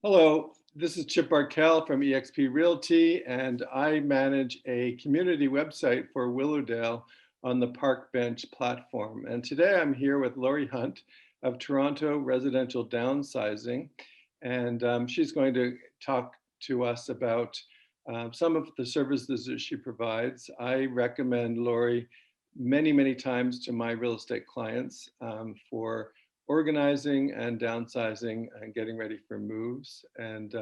Hello, this is Chip Barkel from eXp Realty, and I manage a community website for Willowdale on the Park Bench platform. And today I'm here with Laurie Hunt of Toronto Residential Downsizing, and she's going to talk to us about some of the services that she provides. I recommend Laurie many times to my real estate clients for organizing and downsizing and getting ready for moves. And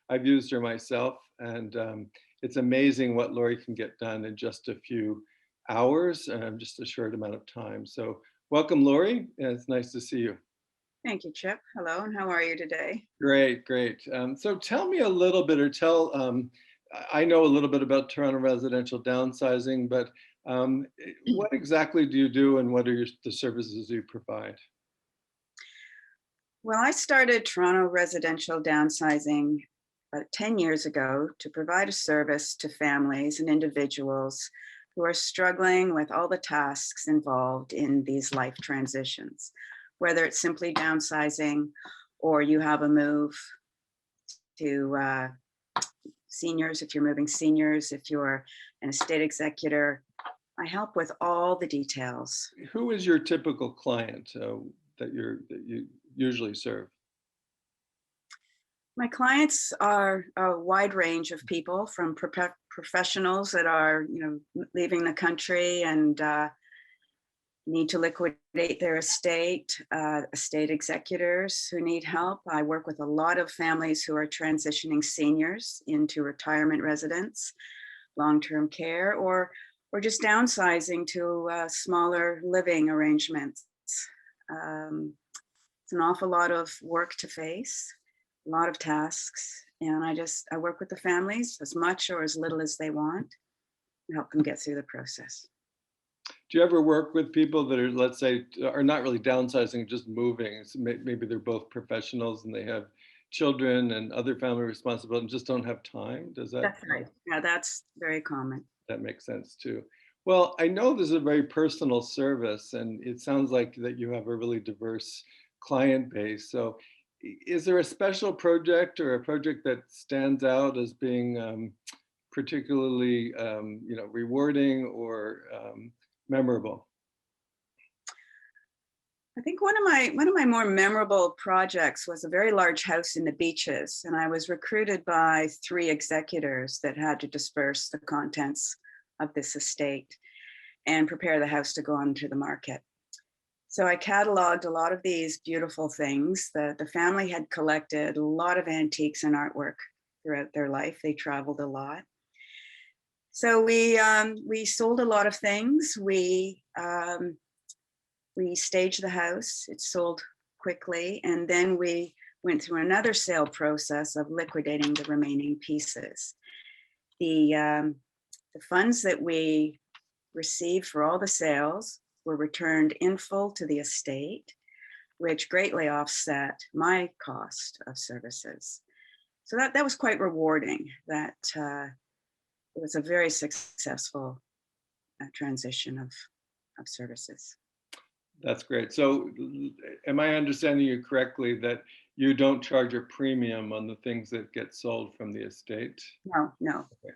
I've used her myself, and it's amazing what Laurie can get done in just a few hours, just a short amount of time. So welcome, Laurie, and it's nice to see you. Thank you, Chip. Hello, and how are you today? Great. So tell me a little bit, or I know a little bit about Toronto Residential Downsizing, but what exactly do you do, and what are the services you provide? Well, I started Toronto Residential Downsizing about 10 years ago to provide a service to families and individuals who are struggling with all the tasks involved in these life transitions, whether it's simply downsizing or you have a move to seniors, if you're moving seniors, if you're an estate executor. I help with all the details. Who is your typical client that you usually serve? My clients are a wide range of people, from professionals that are, leaving the country and need to liquidate their estate, estate executors who need help. I work with a lot of families who are transitioning seniors into retirement residence, long-term care, or just downsizing to smaller living arrangements. It's an awful lot of work to face, a lot of tasks, and I work with the families as much or as little as they want and help them get through the process. Do you ever work with people that are, let's say, are not really downsizing, just moving? So maybe they're both professionals and they have children and other family responsibilities and just don't have time? Does that That's right. Yeah, that's very common. that make sense too? Well, I know this is a very personal service, and it sounds like that you have a really diverse client base. So, is there a special project or a project that stands out as being particularly, rewarding or memorable? I think one of my more memorable projects was a very large house in the Beaches, and I was recruited by three executors that had to disperse the contents of this estate and prepare the house to go onto the market. So I cataloged a lot of these beautiful things. The family had collected a lot of antiques and artwork throughout their life. They traveled a lot. So we sold a lot of things. We staged the house. It sold quickly, and then we went through another sale process of liquidating the remaining pieces. The funds that we received for all the sales were returned in full to the estate, which greatly offset my cost of services. So that was quite rewarding. That it was a very successful transition of services. That's great. So, am I understanding you correctly that you don't charge a premium on the things that get sold from the estate? No, no. Okay.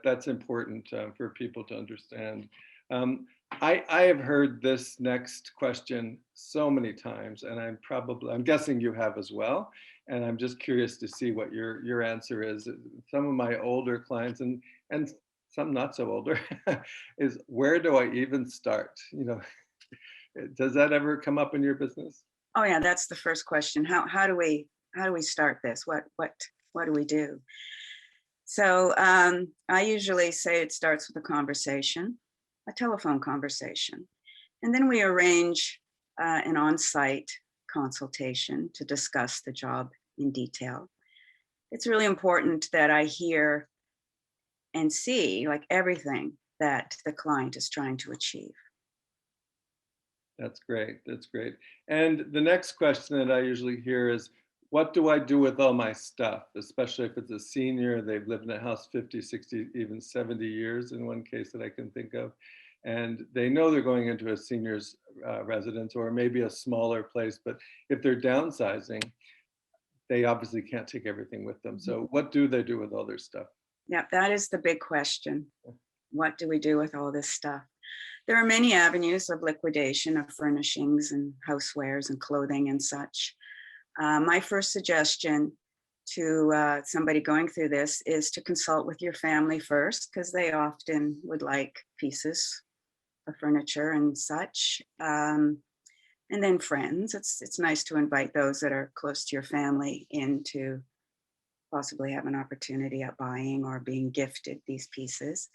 That's important for people to understand. I have heard this next question so many times, and I'm guessing you have as well. And I'm just curious to see what your answer is. Some of my older clients and some not so older is, where do I even start? Does that ever come up in your business? Oh yeah, that's the first question. How do we start this? What do we do? So I usually say it starts with a conversation, a telephone conversation, and then we arrange an on-site consultation to discuss the job in detail. It's really important that I hear and see like everything that the client is trying to achieve. That's great. That's great. And the next question that I usually hear is, what do I do with all my stuff? Especially if it's a senior, they've lived in a house 50, 60, even 70 years in one case that I can think of. And they know they're going into a senior's residence or maybe a smaller place, but if they're downsizing, they obviously can't take everything with them. So what do they do with all their stuff? Yeah, that is the big question. What do we do with all this stuff? There are many avenues of liquidation of furnishings and housewares and clothing and such. My first suggestion to somebody going through this is to consult with your family first, because they often would like pieces of furniture and such. And then friends. It's nice to invite those that are close to your family in to possibly have an opportunity at buying or being gifted these pieces.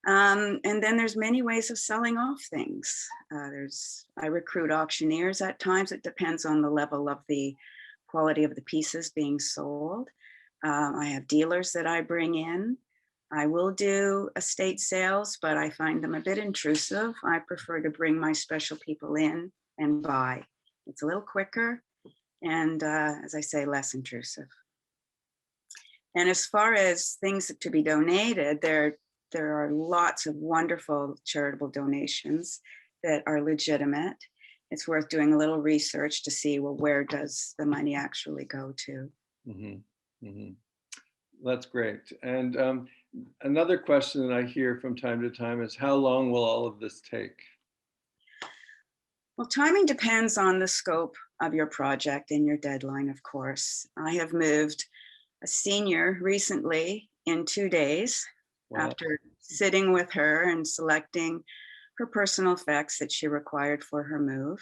And then there's many ways of selling off things. I recruit auctioneers at times. It depends on the level of the quality of the pieces being sold. I have dealers that I bring in. I will do estate sales, but I find them a bit intrusive. I prefer to bring my special people in and buy. It's a little quicker and, as I say, less intrusive. And as far as things to be donated, there are lots of wonderful charitable donations that are legitimate. It's worth doing a little research to see, well, where does the money actually go to? Mm-hmm. Mm-hmm. That's great. And another question that I hear from time to time is, how long will all of this take? Well, timing depends on the scope of your project and your deadline, of course. I have moved a senior recently in 2 days. Wow. After sitting with her and selecting her personal effects that she required for her move.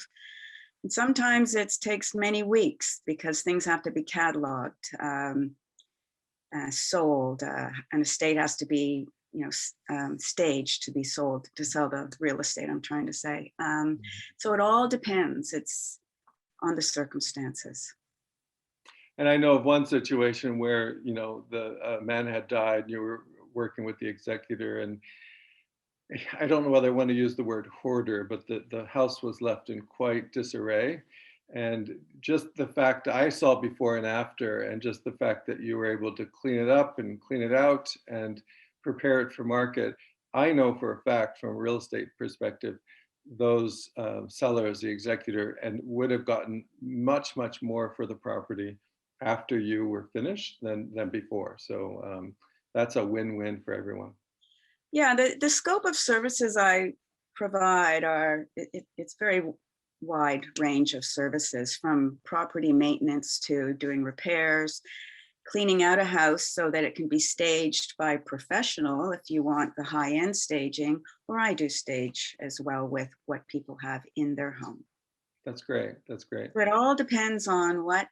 And sometimes it takes many weeks because things have to be cataloged, sold. An estate has to be, staged to be sold, to sell the real estate, I'm trying to say. So it all depends. It's on the circumstances. And I know of one situation where, the man had died, and you were working with the executor, and I don't know whether I want to use the word hoarder, but the house was left in quite disarray. And just the fact I saw before and after, and just the fact that you were able to clean it up and clean it out and prepare it for market, I know for a fact from a real estate perspective, those sellers, the executor, and would have gotten much, much more for the property after you were finished than before. So that's a win-win for everyone. Yeah, the scope of services I provide it's very wide range of services, from property maintenance to doing repairs, cleaning out a house so that it can be staged by a professional if you want the high-end staging, or I do stage as well with what people have in their home. That's great. That's great. But it all depends on what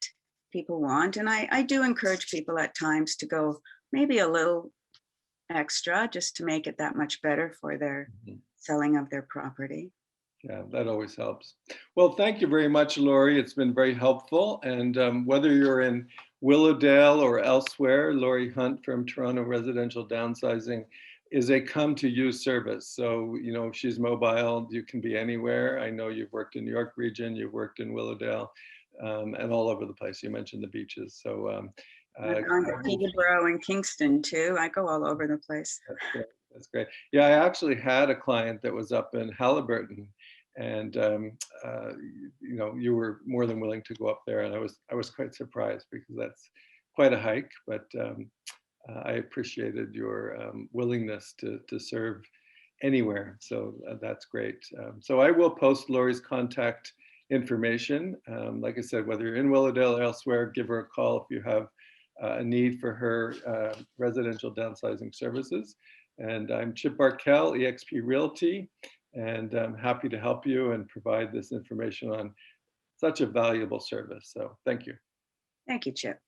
people want. And I do encourage people at times to go maybe a little extra just to make it that much better for their selling of their property. Yeah, that always helps. Well, thank you very much, Laurie. It's been very helpful. And whether you're in Willowdale or elsewhere, Laurie Hunt from Toronto Residential Downsizing is a come to you service. So, she's mobile. You can be anywhere. I know you've worked in New York region, you've worked in Willowdale, and all over the place. You mentioned the beaches. So I've gone to Peterborough and Kingston too. I go all over the place. That's great. That's great. Yeah, I actually had a client that was up in Halliburton, and you were more than willing to go up there, and I was quite surprised because that's quite a hike. But I appreciated your willingness to serve anywhere. So that's great. So I will post Laurie's contact information. Like I said, whether you're in Willowdale or elsewhere, give her a call if you have a need for her residential downsizing services. And I'm Chip Barkel-eXp Realty, and I'm happy to help you and provide this information on such a valuable service. So thank you. Thank you, Chip.